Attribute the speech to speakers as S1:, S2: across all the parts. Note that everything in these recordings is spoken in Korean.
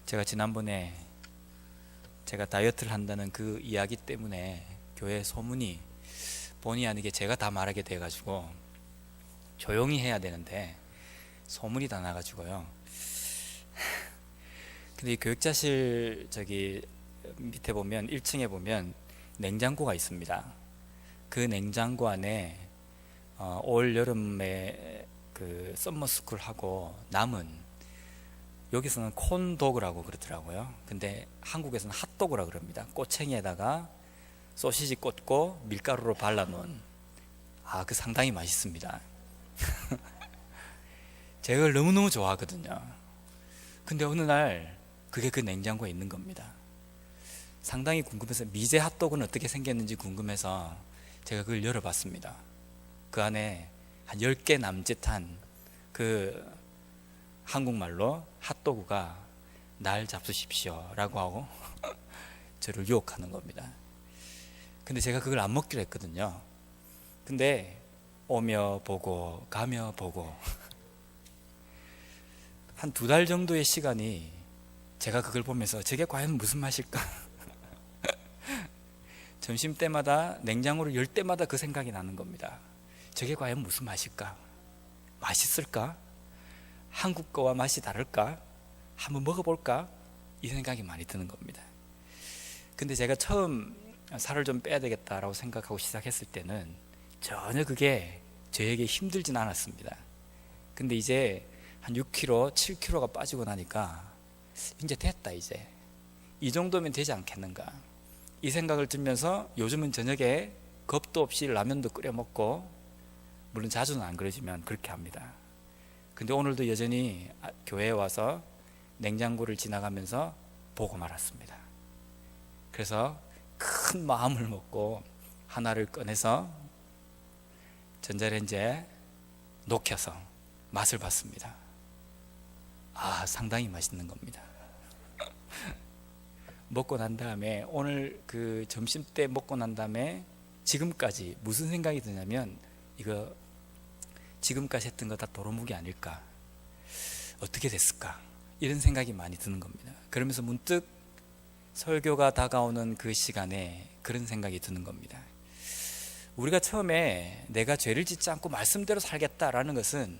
S1: 제가 지난번에 제가 다이어트를 한다는 그 이야기 때문에 교회 소문이 본의 아니게 제가 다 말하게 돼가지고 조용히 해야 되는데 소문이 다 나가지고요. 근데 이 교육자실 저기 밑에 보면 1층에 보면 냉장고가 있습니다. 그 냉장고 안에 올 여름에 그 썸머스쿨 하고 남은, 여기서는 콘도그라고 그러더라고요. 근데 한국에서는 핫도그라 그럽니다. 꼬챙이에다가 소시지 꽂고 밀가루로 발라놓은, 그 상당히 맛있습니다. 제가 그걸 너무너무 좋아하거든요. 근데 어느 날 그게 그 냉장고에 있는 겁니다. 상당히 궁금해서, 미제 핫도그는 어떻게 생겼는지 궁금해서 제가 그걸 열어봤습니다. 그 안에 한 10개 남짓한 그 한국말로 핫도그가 날 잡수십시오 라고 하고 저를 유혹하는 겁니다. 근데 제가 그걸 안 먹기로 했거든요. 근데 오며 보고 가며 보고 한 2달 정도의 시간이 제가 그걸 보면서 저게 과연 무슨 맛일까? 점심 때마다 냉장고를 열 때마다 그 생각이 나는 겁니다. 저게 과연 무슨 맛일까? 맛있을까? 한국 거와 맛이 다를까? 한번 먹어볼까? 이 생각이 많이 드는 겁니다. 근데 제가 처음 살을 좀 빼야 되겠다라고 생각하고 시작했을 때는 전혀 그게 저에게 힘들진 않았습니다. 근데 이제 한 6kg, 7kg가 빠지고 나니까 이제 됐다, 이제 이 정도면 되지 않겠는가, 이 생각을 들면서 요즘은 저녁에 겁도 없이 라면도 끓여 먹고, 물론 자주는 안 그러지만 그렇게 합니다. 근데 오늘도 여전히 교회에 와서 냉장고를 지나가면서 보고 말았습니다. 그래서 큰 마음을 먹고 하나를 꺼내서 전자레인지에 녹여서 맛을 봤습니다. 상당히 맛있는 겁니다. 먹고 난 다음에, 오늘 그 점심 때 먹고 난 다음에 지금까지 무슨 생각이 드냐면, 이거 지금까지 했던 거 다 도루묵이 아닐까, 어떻게 됐을까, 이런 생각이 많이 드는 겁니다. 그러면서 문득 설교가 다가오는 그 시간에 그런 생각이 드는 겁니다. 우리가 처음에 내가 죄를 짓지 않고 말씀대로 살겠다라는 것은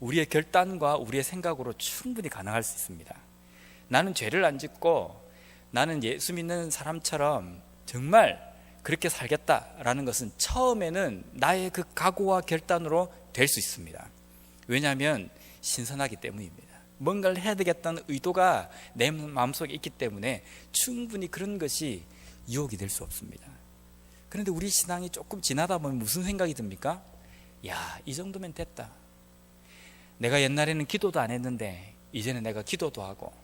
S1: 우리의 결단과 우리의 생각으로 충분히 가능할 수 있습니다. 나는 죄를 안 짓고 나는 예수 믿는 사람처럼 정말 그렇게 살겠다라는 것은 처음에는 나의 그 각오와 결단으로 될 수 있습니다. 왜냐하면 신선하기 때문입니다. 뭔가를 해야 되겠다는 의도가 내 마음속에 있기 때문에 충분히 그런 것이 유혹이 될 수 없습니다. 그런데 우리 신앙이 조금 지나다 보면 무슨 생각이 듭니까? 이 정도면 됐다. 내가 옛날에는 기도도 안 했는데 이제는 내가 기도도 하고,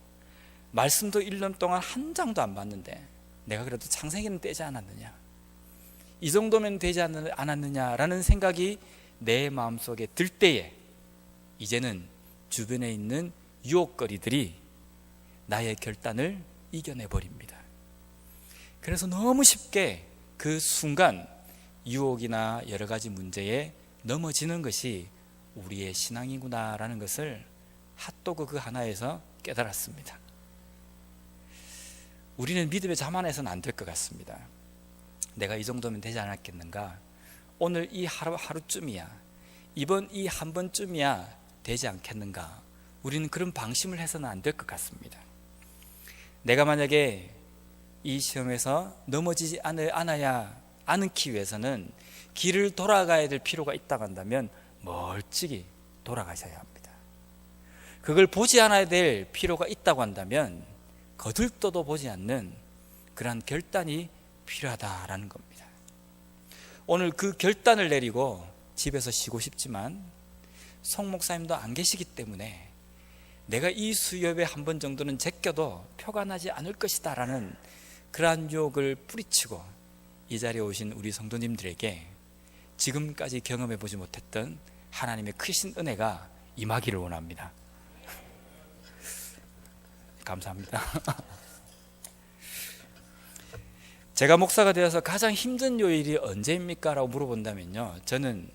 S1: 말씀도 1년 동안 한 장도 안 봤는데 내가 그래도 창세기는 떼지 않았느냐, 이 정도면 되지 않았느냐라는 생각이 내 마음속에 들 때에, 이제는 주변에 있는 유혹거리들이 나의 결단을 이겨내버립니다. 그래서 너무 쉽게 그 순간 유혹이나 여러 가지 문제에 넘어지는 것이 우리의 신앙이구나라는 것을 핫도그 그 하나에서 깨달았습니다. 우리는 믿음에 자만해서는 안 될 것 같습니다. 내가 이 정도면 되지 않았겠는가, 오늘 이 하루쯤이야, 이번 이 한 번쯤이야 되지 않겠는가, 우리는 그런 방심을 해서는 안 될 것 같습니다. 내가 만약에 이 시험에서 넘어지지 않기 위해서는 길을 돌아가야 될 필요가 있다고 한다면 멀찍이 돌아가셔야 합니다. 그걸 보지 않아야 될 필요가 있다고 한다면 거들떠도 보지 않는 그러한 결단이 필요하다라는 겁니다. 오늘 그 결단을 내리고 집에서 쉬고 싶지만 송 목사님도 안 계시기 때문에 내가 이 수협에 한 번 정도는 제껴도 표가 나지 않을 것이다 라는 그러한 유혹을 뿌리치고 이 자리에 오신 우리 성도님들에게 지금까지 경험해 보지 못했던 하나님의 크신 은혜가 임하기를 원합니다. 감사합니다. 제가 목사가 되어서 가장 힘든 요일이 언제입니까? 라고 물어본다면요, 저는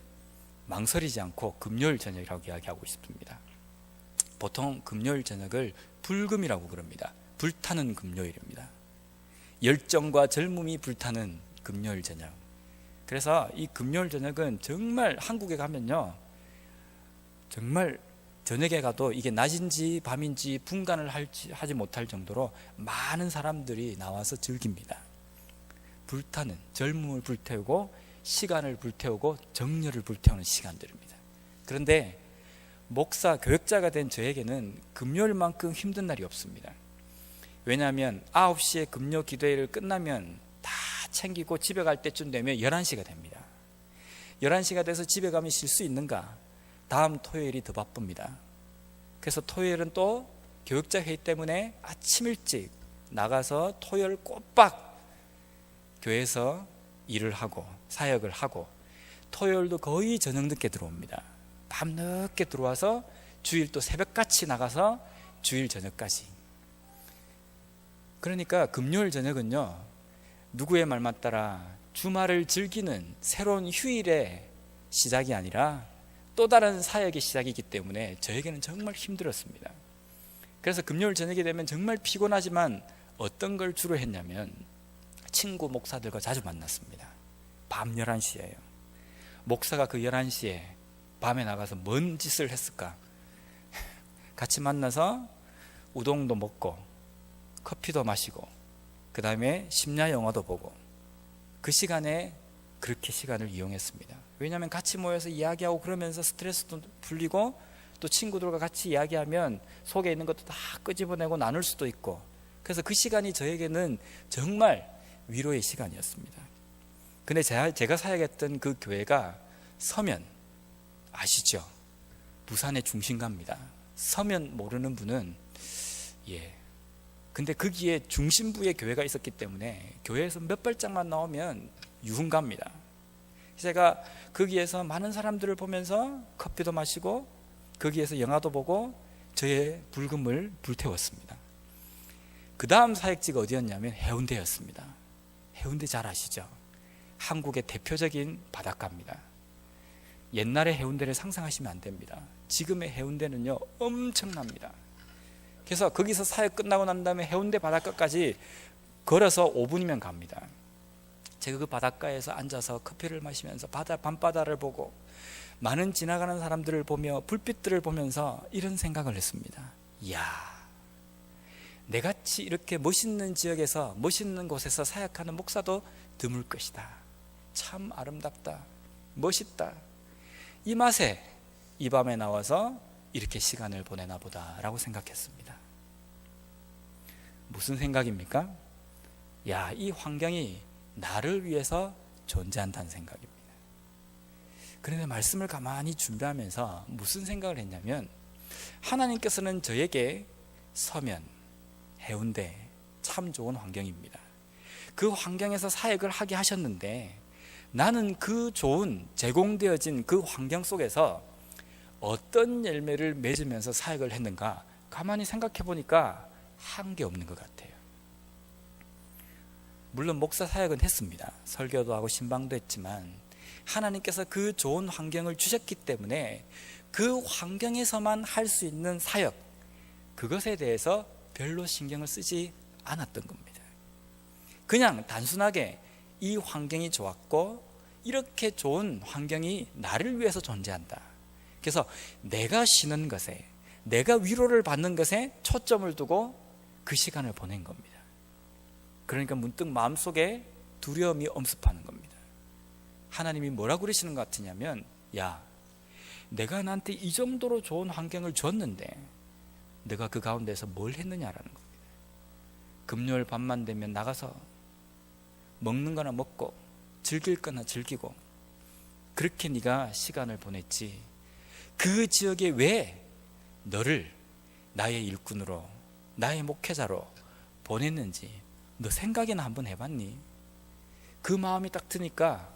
S1: 망설이지 않고 금요일 저녁이라고 이야기하고 싶습니다. 보통 금요일 저녁을 불금이라고 그럽니다. 불타는 금요일입니다. 열정과 젊음이 불타는 금요일 저녁. 그래서 이 금요일 저녁은 정말 한국에 가면요, 정말 저녁에 가도 이게 낮인지 밤인지 분간을 하지 못할 정도로 많은 사람들이 나와서 즐깁니다. 불타는, 젊음을 불태우고 시간을 불태우고 정열을 불태우는 시간들입니다. 그런데 목사, 교역자가 된 저에게는 금요일만큼 힘든 날이 없습니다. 왜냐하면 9시에 금요 기도회를 끝나면 다 챙기고 집에 갈 때쯤 되면 11시가 됩니다. 11시가 돼서 집에 가면 쉴 수 있는가? 다음 토요일이 더 바쁩니다. 그래서 토요일은 또 교역자 회의 때문에 아침 일찍 나가서 토요일 꼬박 교회에서 일을 하고 사역을 하고, 토요일도 거의 저녁 늦게 들어옵니다. 밤 늦게 들어와서 주일 또 새벽같이 나가서 주일 저녁까지. 그러니까 금요일 저녁은요, 누구의 말만 따라 주말을 즐기는 새로운 휴일의 시작이 아니라 또 다른 사역의 시작이기 때문에 저에게는 정말 힘들었습니다. 그래서 금요일 저녁이 되면 정말 피곤하지만 어떤 걸 주로 했냐면 친구 목사들과 자주 만났습니다. 밤 11시에요. 목사가 그 11시에 밤에 나가서 뭔 짓을 했을까? 같이 만나서 우동도 먹고 커피도 마시고 그 다음에 심야 영화도 보고, 그 시간에 그렇게 시간을 이용했습니다. 왜냐하면 같이 모여서 이야기하고 그러면서 스트레스도 풀리고, 또 친구들과 같이 이야기하면 속에 있는 것도 다 끄집어내고 나눌 수도 있고, 그래서 그 시간이 저에게는 정말 위로의 시간이었습니다. 근데 제가 사역했던 그 교회가 서면, 아시죠? 부산의 중심가입니다. 서면 모르는 분은, 근데 거기에 중심부에 교회가 있었기 때문에 교회에서 몇 발짝만 나오면 유흥가입니다. 제가 거기에서 많은 사람들을 보면서 커피도 마시고 거기에서 영화도 보고 저의 불금을 불태웠습니다. 그 다음 사역지가 어디였냐면 해운대였습니다. 해운대 잘 아시죠? 한국의 대표적인 바닷가입니다. 옛날의 해운대를 상상하시면 안 됩니다. 지금의 해운대는요, 엄청납니다. 그래서 거기서 사역 끝나고 난 다음에 해운대 바닷가까지 걸어서 5분이면 갑니다. 제가 그 바닷가에서 앉아서 커피를 마시면서 밤바다를 보고 많은 지나가는 사람들을 보며 불빛들을 보면서 이런 생각을 했습니다. 이야, 내같이 이렇게 멋있는 지역에서, 멋있는 곳에서 사역하는 목사도 드물 것이다. 참 아름답다, 멋있다. 이 맛에 이 밤에 나와서 이렇게 시간을 보내나 보다 라고 생각했습니다. 무슨 생각입니까? 이 환경이 나를 위해서 존재한다는 생각입니다. 그런데 말씀을 가만히 준비하면서 무슨 생각을 했냐면, 하나님께서는 저에게 서면, 해운대 참 좋은 환경입니다. 그 환경에서 사역을 하게 하셨는데, 나는 그 좋은 제공되어진 그 환경 속에서 어떤 열매를 맺으면서 사역을 했는가 가만히 생각해 보니까 한 게 없는 것 같아요. 물론 목사 사역은 했습니다. 설교도 하고 신방도 했지만 하나님께서 그 좋은 환경을 주셨기 때문에 그 환경에서만 할 수 있는 사역, 그것에 대해서 별로 신경을 쓰지 않았던 겁니다. 그냥 단순하게 이 환경이 좋았고 이렇게 좋은 환경이 나를 위해서 존재한다. 그래서 내가 쉬는 것에, 내가 위로를 받는 것에 초점을 두고 그 시간을 보낸 겁니다. 그러니까 문득 마음속에 두려움이 엄습하는 겁니다. 하나님이 뭐라고 그러시는 것 같으냐면, 내가 나한테 이 정도로 좋은 환경을 줬는데 내가 그 가운데서 뭘 했느냐라는 겁니다. 금요일 밤만 되면 나가서 먹는 거나 먹고 즐길 거나 즐기고 그렇게 네가 시간을 보냈지, 그 지역에 왜 너를 나의 일꾼으로, 나의 목회자로 보냈는지 너 생각이나 한번 해봤니? 그 마음이 딱 드니까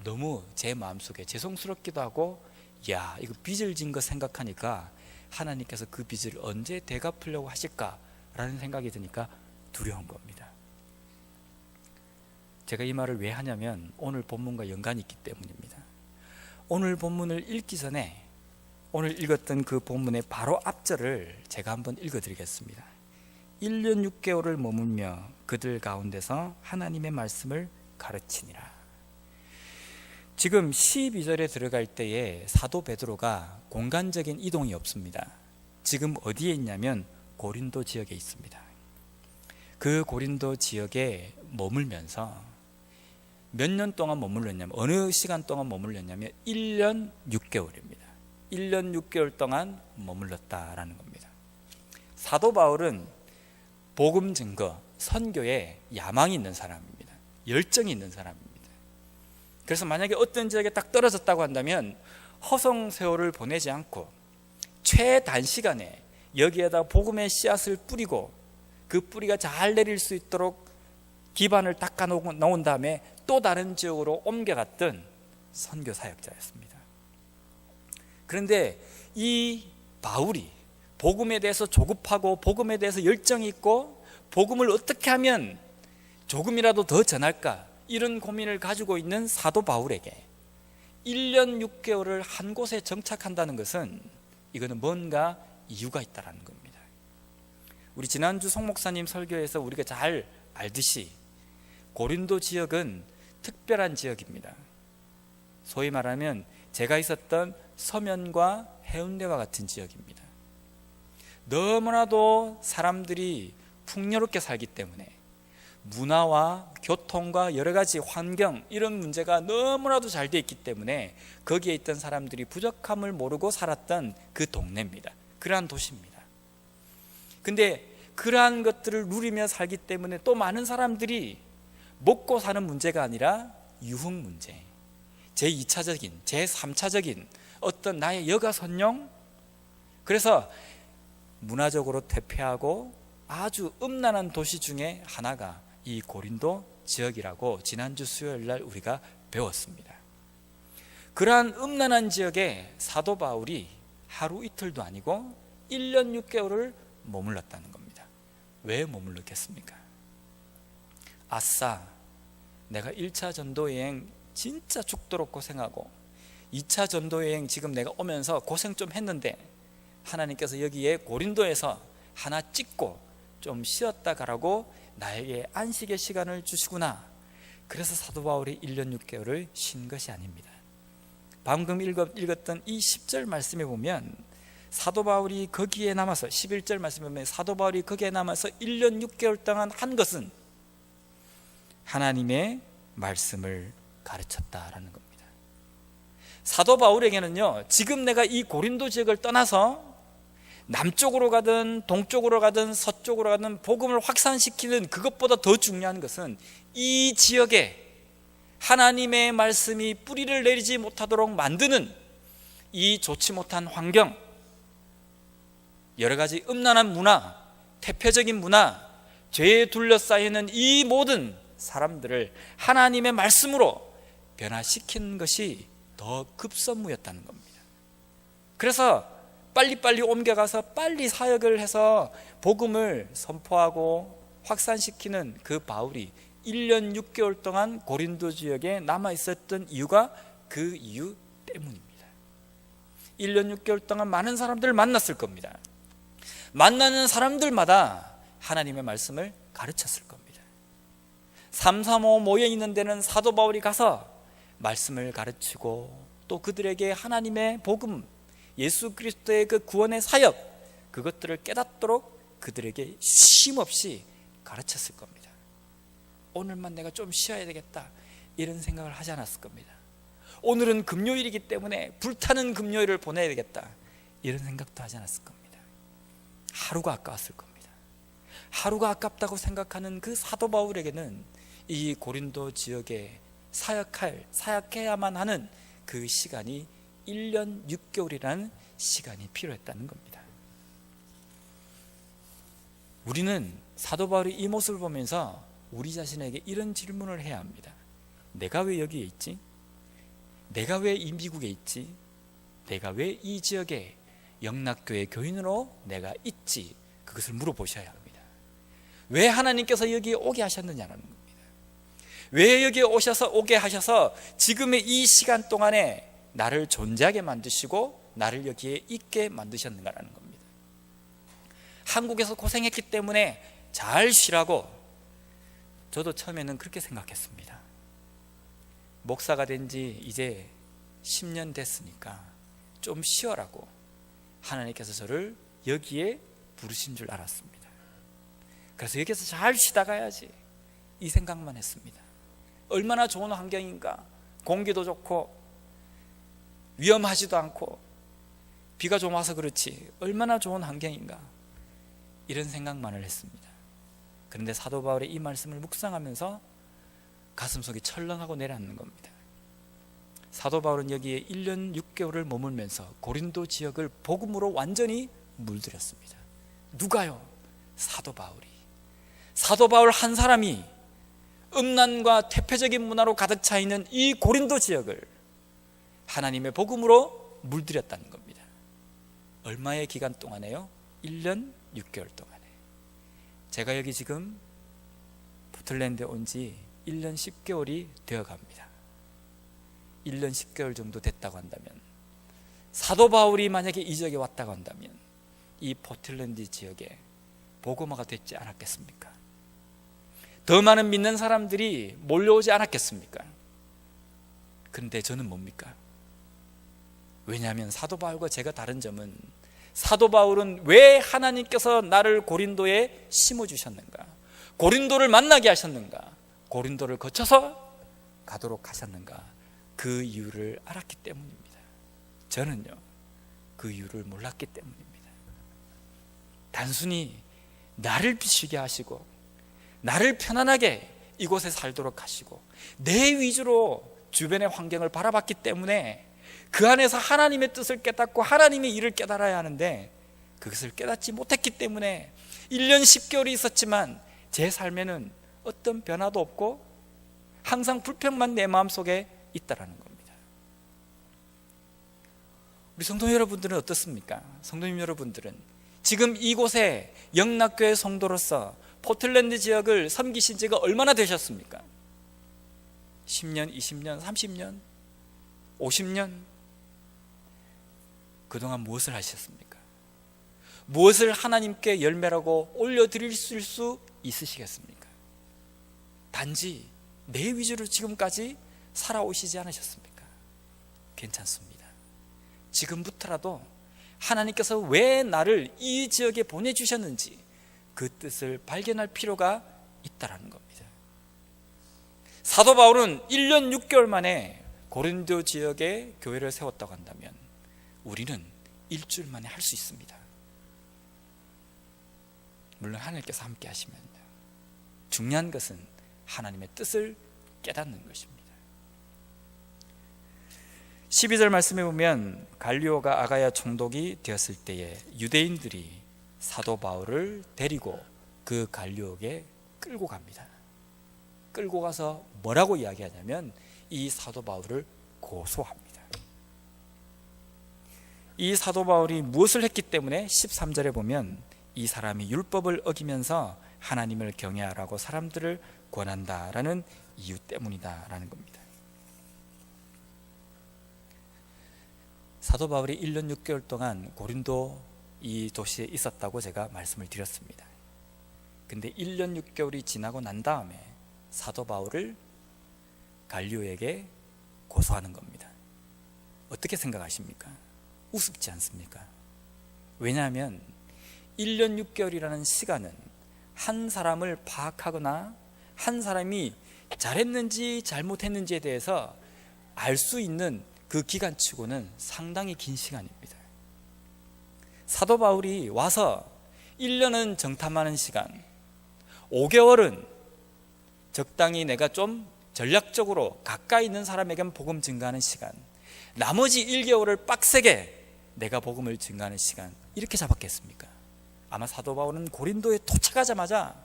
S1: 너무 제 마음속에 죄송스럽기도 하고, 이거 빚을 진 거 생각하니까 하나님께서 그 빚을 언제 되갚으려고 하실까라는 생각이 드니까 두려운 겁니다. 제가 이 말을 왜 하냐면 오늘 본문과 연관이 있기 때문입니다. 오늘 본문을 읽기 전에 오늘 읽었던 그 본문의 바로 앞절을 제가 한번 읽어드리겠습니다. 1년 6개월을 머물며 그들 가운데서 하나님의 말씀을 가르치니라. 지금 12절에 들어갈 때에 사도 베드로가 공간적인 이동이 없습니다. 지금 어디에 있냐면 고린도 지역에 있습니다. 그 고린도 지역에 머물면서 몇 년 동안 머물렀냐면, 어느 시간 동안 머물렀냐면 1년 6개월입니다. 1년 6개월 동안 머물렀다라는 겁니다. 사도 바울은 복음 증거, 선교에 야망이 있는 사람입니다. 열정이 있는 사람입니다. 그래서 만약에 어떤 지역에 딱 떨어졌다고 한다면 허송세월을 보내지 않고 최단시간에 여기에다 복음의 씨앗을 뿌리고 그 뿌리가 잘 내릴 수 있도록 기반을 닦아 놓은 다음에 또 다른 지역으로 옮겨갔던 선교 사역자였습니다. 그런데 이 바울이 복음에 대해서 조급하고 복음에 대해서 열정이 있고 복음을 어떻게 하면 조금이라도 더 전할까, 이런 고민을 가지고 있는 사도 바울에게 1년 6개월을 한 곳에 정착한다는 것은 이거는 뭔가 이유가 있다는 겁니다. 우리 지난주 송 목사님 설교에서 우리가 잘 알듯이 고린도 지역은 특별한 지역입니다. 소위 말하면 제가 있었던 서면과 해운대와 같은 지역입니다. 너무나도 사람들이 풍요롭게 살기 때문에 문화와 교통과 여러 가지 환경, 이런 문제가 너무나도 잘 되어 있기 때문에 거기에 있던 사람들이 부족함을 모르고 살았던 그 동네입니다. 그러한 도시입니다. 근데 그러한 것들을 누리며 살기 때문에 또 많은 사람들이 먹고 사는 문제가 아니라 유흥 문제, 제2차적인, 제3차적인 어떤 나의 여가선용, 그래서 문화적으로 퇴폐하고 아주 음란한 도시 중에 하나가 이 고린도 지역이라고 지난주 수요일 날 우리가 배웠습니다. 그러한 음란한 지역에 사도 바울이 하루 이틀도 아니고 1년 6개월을 머물렀다는 겁니다. 왜 머물렀겠습니까? 아싸, 내가 1차 전도여행 진짜 죽도록 고생하고 2차 전도여행 지금 내가 오면서 고생 좀 했는데 하나님께서 여기에 고린도에서 하나 찍고 좀 쉬었다 가라고 나에게 안식의 시간을 주시구나. 그래서 사도 바울이 1년 6개월을 쉰 것이 아닙니다. 방금 읽었던 이 10절 말씀에 보면 사도 바울이 거기에 남아서, 11절 말씀에 보면 사도 바울이 거기에 남아서 1년 6개월 동안 한 것은 하나님의 말씀을 가르쳤다라는 겁니다. 사도 바울에게는요, 지금 내가 이 고린도 지역을 떠나서 남쪽으로 가든 동쪽으로 가든 서쪽으로 가든 복음을 확산시키는 그것보다 더 중요한 것은 이 지역에 하나님의 말씀이 뿌리를 내리지 못하도록 만드는 이 좋지 못한 환경, 여러 가지 음란한 문화, 퇴폐적인 문화, 죄에 둘러싸이는 이 모든 사람들을 하나님의 말씀으로 변화시키는 것이 더 급선무였다는 겁니다. 그래서 빨리빨리 옮겨가서 빨리 사역을 해서 복음을 선포하고 확산시키는 그 바울이 1년 6개월 동안 고린도 지역에 남아있었던 이유가 그 이유 때문입니다. 1년 6개월 동안 많은 사람들을 만났을 겁니다. 만나는 사람들마다 하나님의 말씀을 가르쳤을 겁니다. 335 모여있는 데는 사도 바울이 가서 말씀을 가르치고 또 그들에게 하나님의 복음, 예수 그리스도의 그 구원의 사역, 그것들을 깨닫도록 그들에게 쉼없이 가르쳤을 겁니다. 오늘만 내가 좀 쉬어야 되겠다, 이런 생각을 하지 않았을 겁니다. 오늘은 금요일이기 때문에 불타는 금요일을 보내야 되겠다, 이런 생각도 하지 않았을 겁니다. 하루가 아까웠을 겁니다. 하루가 아깝다고 생각하는 그 사도 바울에게는 이 고린도 지역에 사역해야만 하는 그 시간이 1년 6개월이라는 시간이 필요했다는 겁니다. 우리는 사도 바울의 이 모습을 보면서 우리 자신에게 이런 질문을 해야 합니다. 내가 왜 여기에 있지? 내가 왜 이 미국에 있지? 내가 왜 이 지역에 영락교회 교인으로 내가 있지? 그것을 물어보셔야 합니다. 왜 하나님께서 여기에 오게 하셨느냐는 겁니다. 왜 여기에 오게 하셔서 지금의 이 시간 동안에 나를 존재하게 만드시고 나를 여기에 있게 만드셨는가라는 겁니다. 한국에서 고생했기 때문에 잘 쉬라고 저도 처음에는 그렇게 생각했습니다. 목사가 된 지 이제 10년 됐으니까 좀 쉬어라고 하나님께서 저를 여기에 부르신 줄 알았습니다. 그래서 여기서 잘 쉬다 가야지 이 생각만 했습니다. 얼마나 좋은 환경인가. 공기도 좋고 위험하지도 않고 비가 좀 와서 그렇지 얼마나 좋은 환경인가, 이런 생각만을 했습니다. 그런데 사도 바울의 이 말씀을 묵상하면서 가슴속이 철렁하고 내려앉는 겁니다. 사도 바울은 여기에 1년 6개월을 머물면서 고린도 지역을 복음으로 완전히 물들였습니다. 누가요? 사도 바울이. 사도 바울 한 사람이 음란과 퇴폐적인 문화로 가득 차 있는 이 고린도 지역을 하나님의 복음으로 물들였다는 겁니다. 얼마의 기간 동안에요? 1년 6개월 동안에. 제가 여기 지금 포틀랜드에 온 지 1년 10개월이 되어 갑니다. 1년 10개월 정도 됐다고 한다면, 사도 바울이 만약에 이 지역에 왔다고 한다면 이 포틀랜드 지역에 복음화가 됐지 않았겠습니까? 더 많은 믿는 사람들이 몰려오지 않았겠습니까? 그런데 저는 뭡니까? 왜냐하면 사도 바울과 제가 다른 점은, 사도 바울은 왜 하나님께서 나를 고린도에 심어주셨는가, 고린도를 만나게 하셨는가, 고린도를 거쳐서 가도록 하셨는가, 그 이유를 알았기 때문입니다. 저는요, 그 이유를 몰랐기 때문입니다. 단순히 나를 비추게 하시고 나를 편안하게 이곳에 살도록 하시고 내 위주로 주변의 환경을 바라봤기 때문에 그 안에서 하나님의 뜻을 깨닫고 하나님의 일을 깨달아야 하는데, 그것을 깨닫지 못했기 때문에 1년 10개월이 있었지만 제 삶에는 어떤 변화도 없고 항상 불평만 내 마음속에 있다라는 겁니다. 우리 성도 여러분들은 어떻습니까? 성도님 여러분들은 지금 이곳에 영락교회 성도로서 포틀랜드 지역을 섬기신 지가 얼마나 되셨습니까? 10년, 20년, 30년, 50년? 그동안 무엇을 하셨습니까? 무엇을 하나님께 열매라고 올려드릴 수 있으시겠습니까? 단지 내 위주로 지금까지 살아오시지 않으셨습니까? 괜찮습니다. 지금부터라도 하나님께서 왜 나를 이 지역에 보내주셨는지 그 뜻을 발견할 필요가 있다는 겁니다. 사도 바울은 1년 6개월 만에 고린도 지역에 교회를 세웠다고 한다면 우리는 일주일 만에 할 수 있습니다. 물론 하나님께서 함께 하시면 중요한 것은 하나님의 뜻을 깨닫는 것입니다. 12절 말씀에 보면 갈리오가 아가야 총독이 되었을 때에 유대인들이 사도 바울을 데리고 그 갈리오에게 끌고 갑니다. 끌고 가서 뭐라고 이야기하냐면 이 사도 바울을 고소합니다. 이 사도 바울이 무엇을 했기 때문에 13절에 보면 이 사람이 율법을 어기면서 하나님을 경외하라고 사람들을 권한다라는 이유 때문이다라는 겁니다. 사도 바울이 1년 6개월 동안 고린도 이 도시에 있었다고 제가 말씀을 드렸습니다. 근데 1년 6개월이 지나고 난 다음에 사도 바울을 갈리오에게 고소하는 겁니다. 어떻게 생각하십니까? 우습지 않습니까? 왜냐하면 1년 6개월이라는 시간은 한 사람을 파악하거나 한 사람이 잘했는지 잘못했는지에 대해서 알 수 있는 그 기간치고는 상당히 긴 시간입니다. 사도 바울이 와서 1년은 정탐하는 시간, 5개월은 적당히 내가 좀 전략적으로 가까이 있는 사람에게는 복음 증가하는 시간, 나머지 1개월을 빡세게 내가 복음을 증가하는 시간, 이렇게 잡았겠습니까? 아마 사도 바울은 고린도에 도착하자마자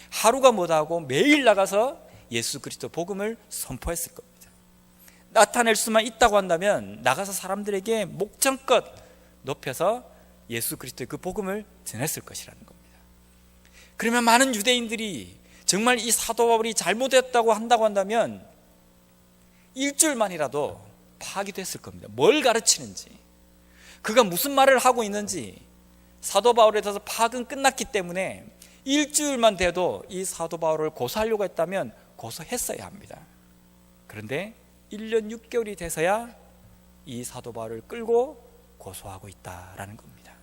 S1: 하루가 못하고 매일 나가서 예수 그리스도 복음을 선포했을 겁니다. 나타낼 수만 있다고 한다면 나가서 사람들에게 목청껏 높여서 예수 그리스도의 그 복음을 전했을 것이라는 겁니다. 그러면 많은 유대인들이 정말 이 사도 바울이 잘못했다고 한다고 한다면 일주일만이라도 파악이 됐을 겁니다. 뭘 가르치는지, 그가 무슨 말을 하고 있는지 사도 바울에 대해서 파악은 끝났기 때문에 일주일만 돼도 이 사도 바울을 고소하려고 했다면 고소했어야 합니다. 그런데 1년 6개월이 돼서야 이 사도 바울을 끌고 고소하고 있다라는 겁니다.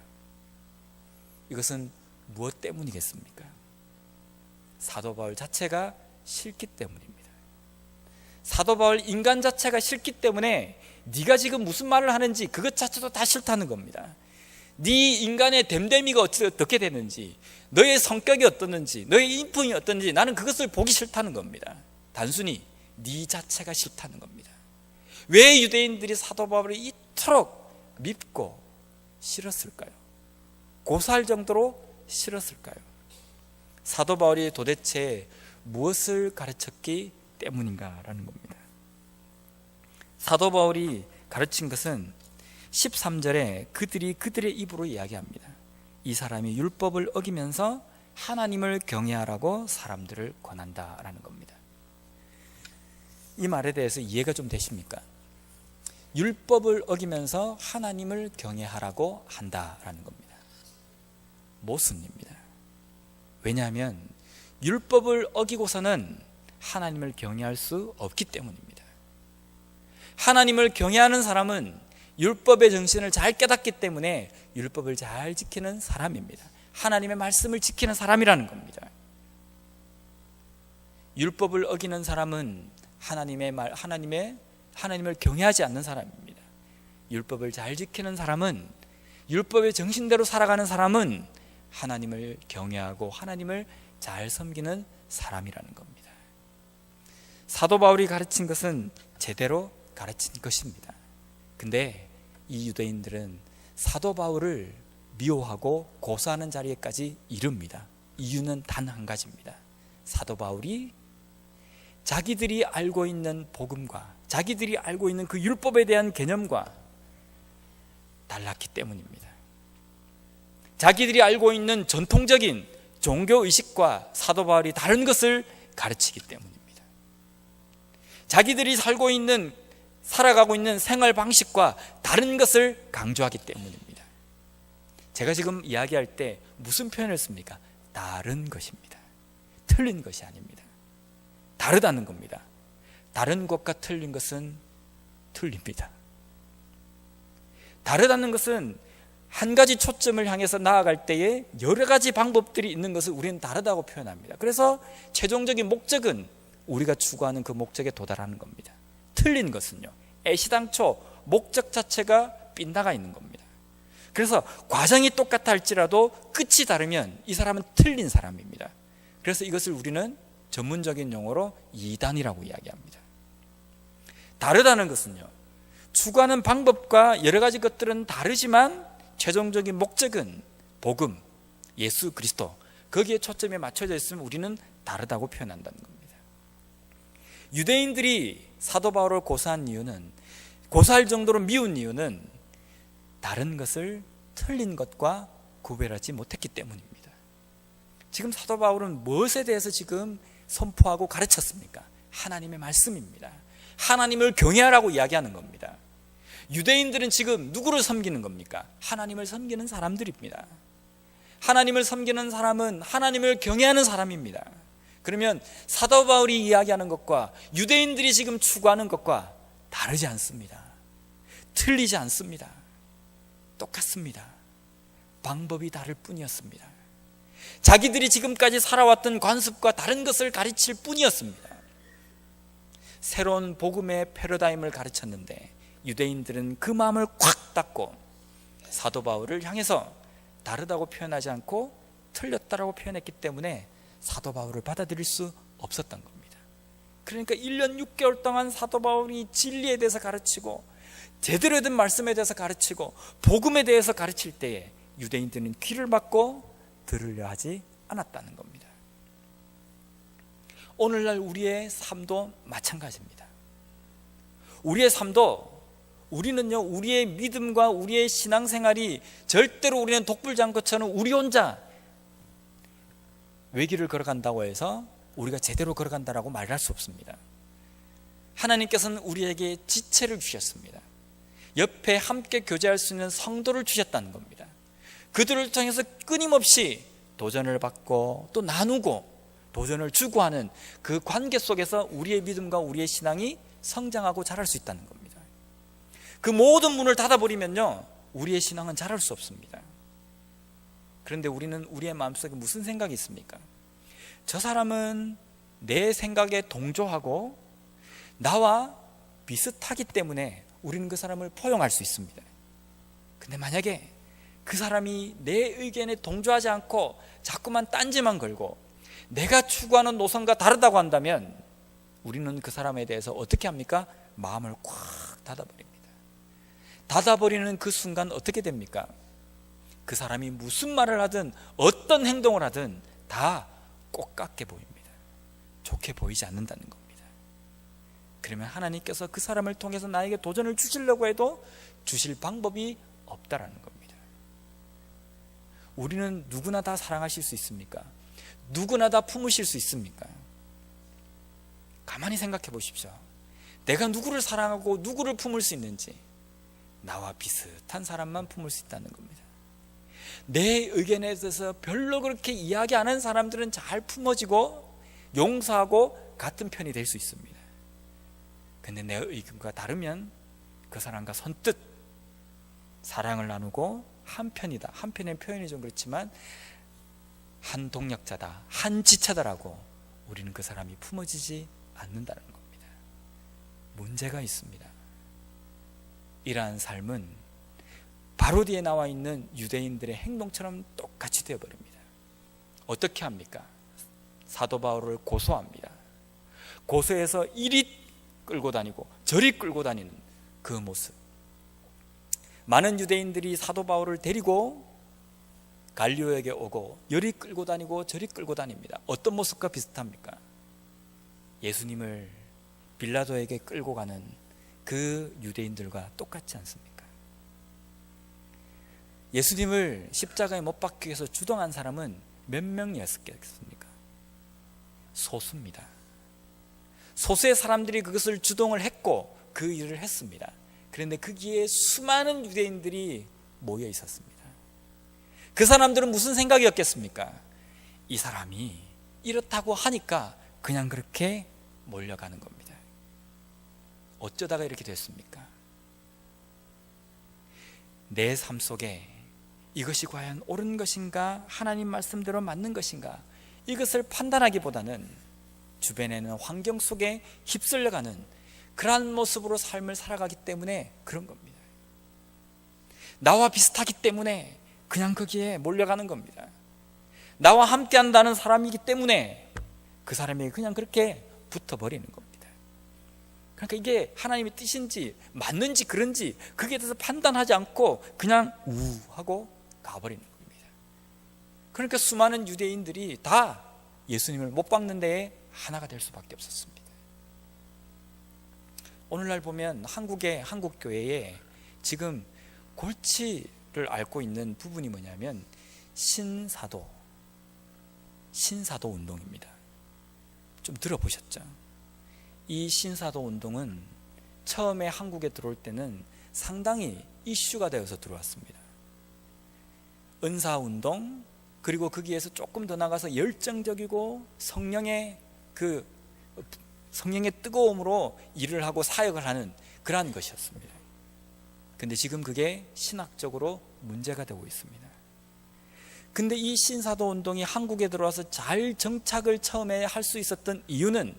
S1: 이것은 무엇 때문이겠습니까? 사도 바울 자체가 싫기 때문입니다. 사도 바울 인간 자체가 싫기 때문에 네가 지금 무슨 말을 하는지 그것 자체도 다 싫다는 겁니다. 네 인간의 됨됨이가 어떻게 되는지, 너의 성격이 어떻는지, 너의 인품이 어떤지 나는 그것을 보기 싫다는 겁니다. 단순히 네 자체가 싫다는 겁니다. 왜 유대인들이 사도 바울을 이토록 밉고 싫었을까요? 고사할 정도로 싫었을까요? 사도 바울이 도대체 무엇을 가르쳤기 때문인가라는 겁니다. 사도 바울이 가르친 것은 13절에 그들의 입으로 이야기합니다. 이 사람이 율법을 어기면서 하나님을 경외하라고 사람들을 권한다라는 겁니다. 이 말에 대해서 이해가 좀 되십니까? 율법을 어기면서 하나님을 경외하라고 한다라는 겁니다. 모순입니다. 왜냐하면 율법을 어기고서는 하나님을 경외할 수 없기 때문입니다. 하나님을 경외하는 사람은 율법의 정신을 잘 깨닫기 때문에 율법을 잘 지키는 사람입니다. 하나님의 말씀을 지키는 사람이라는 겁니다. 율법을 어기는 사람은 하나님을 경외하지 않는 사람입니다. 율법을 잘 지키는 사람은, 율법의 정신대로 살아가는 사람은 하나님을 경외하고 하나님을 잘 섬기는 사람이라는 겁니다. 사도 바울이 가르친 것은 제대로 가르친 것입니다. 근데 이 유대인들은 사도 바울을 미워하고 고소하는 자리에까지 이릅니다. 이유는 단 한 가지입니다. 사도 바울이 자기들이 알고 있는 복음과 자기들이 알고 있는 그 율법에 대한 개념과 달랐기 때문입니다. 자기들이 알고 있는 전통적인 종교의식과 사도 바울이 다른 것을 가르치기 때문입니다. 자기들이 살아가고 있는 생활 방식과 다른 것을 강조하기 때문입니다. 제가 지금 이야기할 때 무슨 표현을 씁니까? 다른 것입니다. 틀린 것이 아닙니다. 다르다는 겁니다. 다른 것과 틀린 것은 틀립니다. 다르다는 것은 한 가지 초점을 향해서 나아갈 때에 여러 가지 방법들이 있는 것을 우리는 다르다고 표현합니다. 그래서 최종적인 목적은 우리가 추구하는 그 목적에 도달하는 겁니다. 틀린 것은요, 애시당초 목적 자체가 빗나가 있는 겁니다. 그래서 과정이 똑같아 할지라도 끝이 다르면 이 사람은 틀린 사람입니다. 그래서 이것을 우리는 전문적인 용어로 이단이라고 이야기합니다. 다르다는 것은요, 추구하는 방법과 여러 가지 것들은 다르지만 최종적인 목적은 복음, 예수 그리스도, 거기에 초점이 맞춰져 있으면 우리는 다르다고 표현한다는 겁니다. 유대인들이 사도 바울을 고소한 이유는, 고소할 정도로 미운 이유는 다른 것을 틀린 것과 구별하지 못했기 때문입니다. 지금 사도 바울은 무엇에 대해서 지금 선포하고 가르쳤습니까? 하나님의 말씀입니다. 하나님을 경외하라고 이야기하는 겁니다. 유대인들은 지금 누구를 섬기는 겁니까? 하나님을 섬기는 사람들입니다. 하나님을 섬기는 사람은 하나님을 경외하는 사람입니다. 그러면 사도 바울이 이야기하는 것과 유대인들이 지금 추구하는 것과 다르지 않습니다. 틀리지 않습니다. 똑같습니다. 방법이 다를 뿐이었습니다. 자기들이 지금까지 살아왔던 관습과 다른 것을 가르칠 뿐이었습니다. 새로운 복음의 패러다임을 가르쳤는데 유대인들은 그 마음을 콱 닫고 사도 바울을 향해서 다르다고 표현하지 않고 틀렸다라고 표현했기 때문에 사도 바울을 받아들일 수 없었던 겁니다. 그러니까 1년 6개월 동안 사도 바울이 진리에 대해서 가르치고 제대로 된 말씀에 대해서 가르치고 복음에 대해서 가르칠 때에 유대인들은 귀를 막고 들으려 하지 않았다는 겁니다. 오늘날 우리의 삶도 마찬가지입니다. 우리의 삶도 우리는요, 우리의 믿음과 우리의 신앙생활이 절대로 우리는 독불장구처럼 우리 혼자 외길을 걸어간다고 해서 우리가 제대로 걸어간다라고 말할 수 없습니다. 하나님께서는 우리에게 지체를 주셨습니다. 옆에 함께 교제할 수 있는 성도를 주셨다는 겁니다. 그들을 통해서 끊임없이 도전을 받고 또 나누고 도전을 주고 하는 그 관계 속에서 우리의 믿음과 우리의 신앙이 성장하고 자랄 수 있다는 겁니다. 그 모든 문을 닫아버리면요, 우리의 신앙은 자랄 수 없습니다. 그런데 우리는 우리의 마음속에 무슨 생각이 있습니까? 저 사람은 내 생각에 동조하고 나와 비슷하기 때문에 우리는 그 사람을 포용할 수 있습니다. 근데 만약에 그 사람이 내 의견에 동조하지 않고 자꾸만 딴지만 걸고 내가 추구하는 노선과 다르다고 한다면 우리는 그 사람에 대해서 어떻게 합니까? 마음을 꽉 닫아버립니다. 닫아버리는 그 순간 어떻게 됩니까? 그 사람이 무슨 말을 하든 어떤 행동을 하든 다 꽃같게 보입니다. 좋게 보이지 않는다는 겁니다. 그러면 하나님께서 그 사람을 통해서 나에게 도전을 주시려고 해도 주실 방법이 없다라는 겁니다. 우리는 누구나 다 사랑하실 수 있습니까? 누구나 다 품으실 수 있습니까? 가만히 생각해 보십시오. 내가 누구를 사랑하고 누구를 품을 수 있는지, 나와 비슷한 사람만 품을 수 있다는 겁니다. 내 의견에 대해서 별로 그렇게 이야기 안 하는 사람들은 잘 품어지고 용서하고 같은 편이 될 수 있습니다. 근데 내 의견과 다르면 그 사람과 선뜻 사랑을 나누고 한 편이다, 한 편의 표현이 좀 그렇지만 한 동력자다, 한 지체다라고 우리는 그 사람이 품어지지 않는다는 겁니다. 문제가 있습니다. 이러한 삶은 바로 뒤에 나와 있는 유대인들의 행동처럼 똑같이 되어버립니다. 어떻게 합니까? 사도 바울을 고소합니다. 고소해서 이리 끌고 다니고 저리 끌고 다니는 그 모습. 많은 유대인들이 사도 바울을 데리고 갈리오에게 오고 여리 끌고 다니고 저리 끌고 다닙니다. 어떤 모습과 비슷합니까? 예수님을 빌라도에게 끌고 가는 그 유대인들과 똑같지 않습니까? 예수님을 십자가에 못 박기 위해서 주동한 사람은 몇 명이었겠습니까? 소수입니다. 소수의 사람들이 그것을 주동을 했고 그 일을 했습니다. 그런데 거기에 수많은 유대인들이 모여 있었습니다. 그 사람들은 무슨 생각이었겠습니까? 이 사람이 이렇다고 하니까 그냥 그렇게 몰려가는 겁니다. 어쩌다가 이렇게 됐습니까? 내 삶 속에 이것이 과연 옳은 것인가, 하나님 말씀대로 맞는 것인가, 이것을 판단하기보다는 주변에는 환경 속에 휩쓸려가는 그러한 모습으로 삶을 살아가기 때문에 그런 겁니다. 나와 비슷하기 때문에 그냥 거기에 몰려가는 겁니다. 나와 함께 한다는 사람이기 때문에 그 사람에게 그냥 그렇게 붙어버리는 겁니다. 그러니까 이게 하나님의 뜻인지 맞는지 그런지 그게 대해서 판단하지 않고 그냥 하고 가버리는 겁니다. 그러니까 수많은 유대인들이 다 예수님을 못 박는 데에 하나가 될 수밖에 없었습니다. 오늘날 보면 한국 교회에 지금 골치를 앓고 있는 부분이 뭐냐면 신사도 운동입니다. 좀 들어보셨죠? 이 신사도 운동은 처음에 한국에 들어올 때는 상당히 이슈가 되어서 들어왔습니다. 은사운동, 그리고 거기에서 조금 더 나가서 열정적이고 성령의 뜨거움으로 일을 하고 사역을 하는 그러한 것이었습니다. 근데 지금 그게 신학적으로 문제가 되고 있습니다. 근데 이 신사도 운동이 한국에 들어와서 잘 정착을 처음에 할 수 있었던 이유는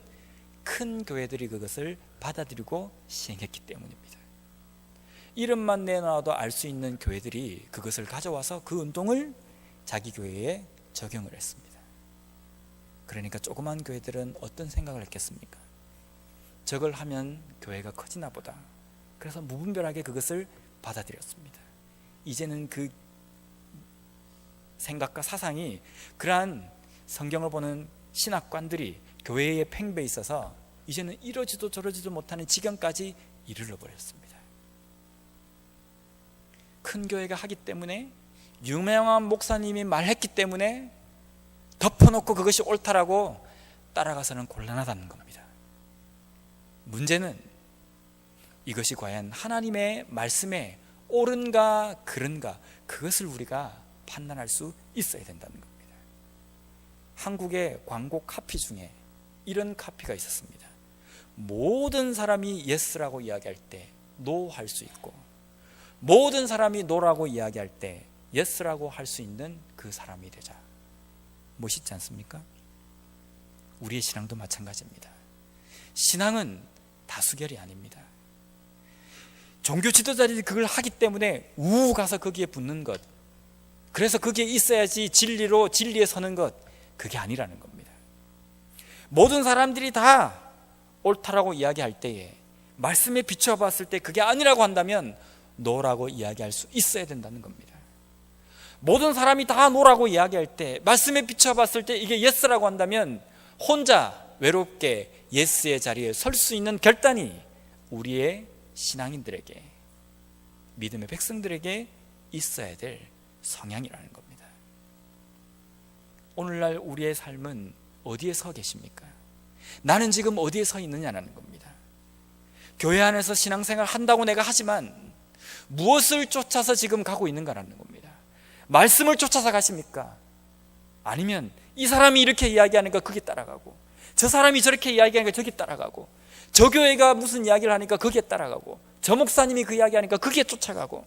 S1: 큰 교회들이 그것을 받아들이고 시행했기 때문입니다. 이름만 내놔도 알 수 있는 교회들이 그것을 가져와서 그 운동을 자기 교회에 적용을 했습니다. 그러니까 조그만 교회들은 어떤 생각을 했겠습니까? 저걸 하면 교회가 커지나 보다. 그래서 무분별하게 그것을 받아들였습니다. 이제는 그 생각과 사상이 그러한 성경을 보는 신학관들이 교회에 팽배해 있어서 이제는 이러지도 저러지도 못하는 지경까지 이르러 버렸습니다. 큰 교회가 하기 때문에, 유명한 목사님이 말했기 때문에 덮어놓고 그것이 옳다라고 따라가서는 곤란하다는 겁니다. 문제는 이것이 과연 하나님의 말씀에 옳은가 그른가, 그것을 우리가 판단할 수 있어야 된다는 겁니다. 한국의 광고 카피 중에 이런 카피가 있었습니다. 모든 사람이 예스라고 이야기할 때 노 할 수 있고, 모든 사람이 노라고 이야기할 때 예스라고 할 수 있는 그 사람이 되자. 멋있지 않습니까? 우리의 신앙도 마찬가지입니다. 신앙은 다수결이 아닙니다. 종교 지도자들이 그걸 하기 때문에 우 가서 거기에 붙는 것, 그래서 거기에 있어야지 진리에 서는 것, 그게 아니라는 겁니다. 모든 사람들이 다 옳다라고 이야기할 때에 말씀에 비추어 봤을 때 그게 아니라고 한다면 노라고 이야기할 수 있어야 된다는 겁니다. 모든 사람이 다 노라고 이야기할 때, 말씀에 비추어 봤을 때 이게 예스라고 한다면 혼자 외롭게 예스의 자리에 설 수 있는 결단이 우리의 신앙인들에게, 믿음의 백성들에게 있어야 될 성향이라는 겁니다. 오늘날 우리의 삶은 어디에 서 계십니까? 나는 지금 어디에 서 있느냐는 겁니다. 교회 안에서 신앙생활 한다고 내가 하지만 무엇을 쫓아서 지금 가고 있는가라는 겁니다. 말씀을 쫓아서 가십니까? 아니면 이 사람이 이렇게 이야기하니까 그게 따라가고, 저 사람이 저렇게 이야기하니까 저게 따라가고, 저 교회가 무슨 이야기를 하니까 거기에 따라가고, 저 목사님이 그 이야기하니까 거기에 쫓아가고,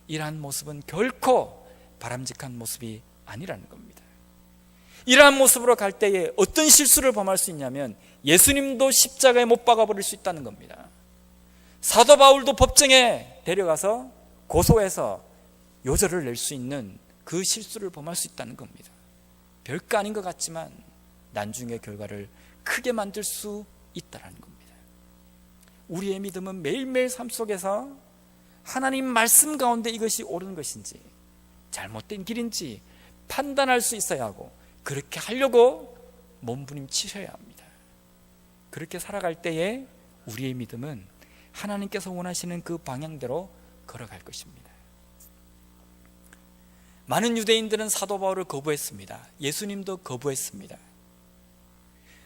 S1: 이러한 모습은 결코 바람직한 모습이 아니라는 겁니다. 이러한 모습으로 갈 때에 어떤 실수를 범할 수 있냐면 예수님도 십자가에 못 박아버릴 수 있다는 겁니다. 사도 바울도 법정에 데려가서 고소해서 요절을 낼 수 있는 그 실수를 범할 수 있다는 겁니다. 별거 아닌 것 같지만 나중의 결과를 크게 만들 수 있다는 겁니다. 우리의 믿음은 매일매일 삶 속에서 하나님 말씀 가운데 이것이 옳은 것인지 잘못된 길인지 판단할 수 있어야 하고, 그렇게 하려고 몸부림치셔야 합니다. 그렇게 살아갈 때에 우리의 믿음은 하나님께서 원하시는 그 방향대로 걸어갈 것입니다. 많은 유대인들은 사도 바울을 거부했습니다. 예수님도 거부했습니다.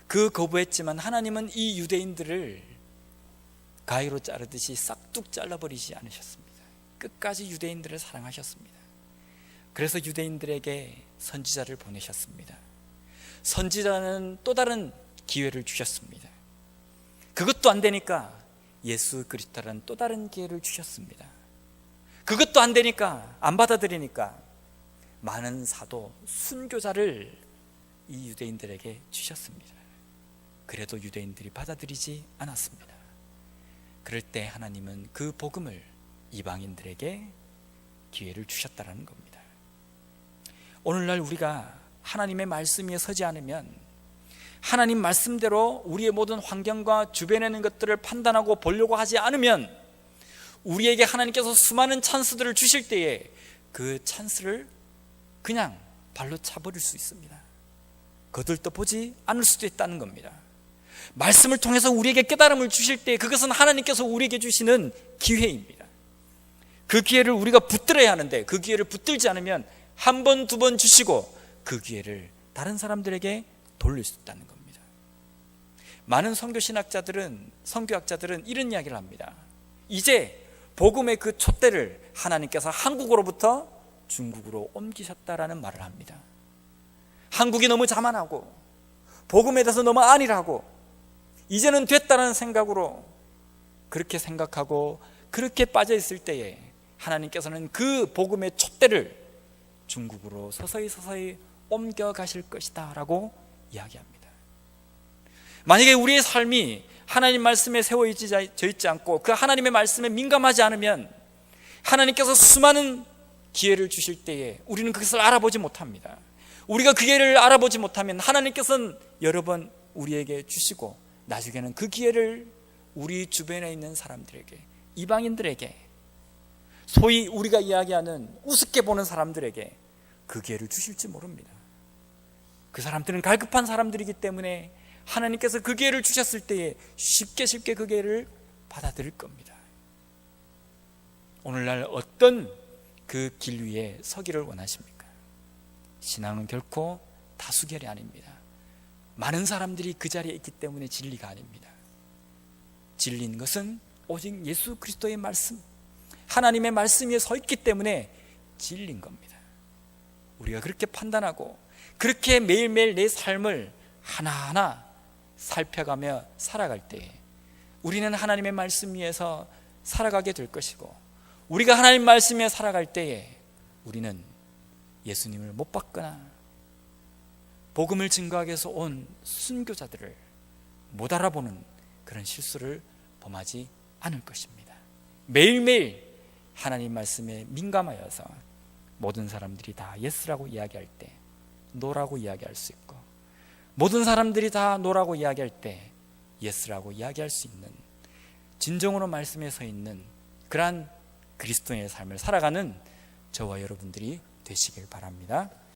S1: 그 거부했지만 하나님은 이 유대인들을 가위로 자르듯이 싹둑 잘라버리지 않으셨습니다. 끝까지 유대인들을 사랑하셨습니다. 그래서 유대인들에게 선지자를 보내셨습니다. 선지자는 또 다른 기회를 주셨습니다. 그것도 안 되니까 예수 그리스도라는 또 다른 기회를 주셨습니다. 그것도 안 되니까, 안 받아들이니까 많은 사도, 순교자를 이 유대인들에게 주셨습니다. 그래도 유대인들이 받아들이지 않았습니다. 그럴 때 하나님은 그 복음을 이방인들에게 기회를 주셨다는 겁니다. 오늘날 우리가 하나님의 말씀 위에 서지 않으면, 하나님 말씀대로 우리의 모든 환경과 주변에 있는 것들을 판단하고 보려고 하지 않으면, 우리에게 하나님께서 수많은 찬스들을 주실 때에 그 찬스를 그냥 발로 차버릴 수 있습니다. 거들떠 보지 않을 수도 있다는 겁니다. 말씀을 통해서 우리에게 깨달음을 주실 때 그것은 하나님께서 우리에게 주시는 기회입니다. 그 기회를 우리가 붙들어야 하는데, 그 기회를 붙들지 않으면 한 번, 두 번 주시고 그 기회를 다른 사람들에게 돌릴 수 있다는 겁니다. 많은 선교학자들은 이런 이야기를 합니다. 이제 복음의 그 촛대를 하나님께서 한국으로부터 중국으로 옮기셨다라는 말을 합니다. 한국이 너무 자만하고 복음에 대해서 너무 안일하고 이제는 됐다는 생각으로 그렇게 생각하고 그렇게 빠져 있을 때에 하나님께서는 그 복음의 촛대를 중국으로 서서히 옮겨 가실 것이다 라고 이야기합니다. 만약에 우리의 삶이 하나님 말씀에 세워져 있지 않고 그 하나님의 말씀에 민감하지 않으면 하나님께서 수많은 기회를 주실 때에 우리는 그것을 알아보지 못합니다. 우리가 그 기회를 알아보지 못하면 하나님께서는 여러 번 우리에게 주시고 나중에는 그 기회를 우리 주변에 있는 사람들에게, 이방인들에게, 소위 우리가 이야기하는 우습게 보는 사람들에게 그 기회를 주실지 모릅니다. 그 사람들은 갈급한 사람들이기 때문에 하나님께서 그 기회를 주셨을 때에 쉽게 그 기회를 받아들일 겁니다. 오늘날 어떤 그 길 위에 서기를 원하십니까? 신앙은 결코 다수결이 아닙니다. 많은 사람들이 그 자리에 있기 때문에 진리가 아닙니다. 진리인 것은 오직 예수 그리스도의 말씀, 하나님의 말씀 위에 서 있기 때문에 진리인 겁니다. 우리가 그렇게 판단하고 그렇게 매일매일 내 삶을 하나하나 살펴가며 살아갈 때에 우리는 하나님의 말씀 위에서 살아가게 될 것이고, 우리가 하나님 말씀 위에 살아갈 때에 우리는 예수님을 못 받거나 복음을 증거하기 위해서 온 순교자들을 못 알아보는 그런 실수를 범하지 않을 것입니다. 매일매일 하나님 말씀에 민감하여서 모든 사람들이 다 예스라고 이야기할 때 노라고 이야기할 수 있고, 모든 사람들이 다 노라고 이야기할 때 예스라고 이야기할 수 있는, 진정으로 말씀에 서 있는 그러한 그리스도인의 삶을 살아가는 저와 여러분들이 되시길 바랍니다.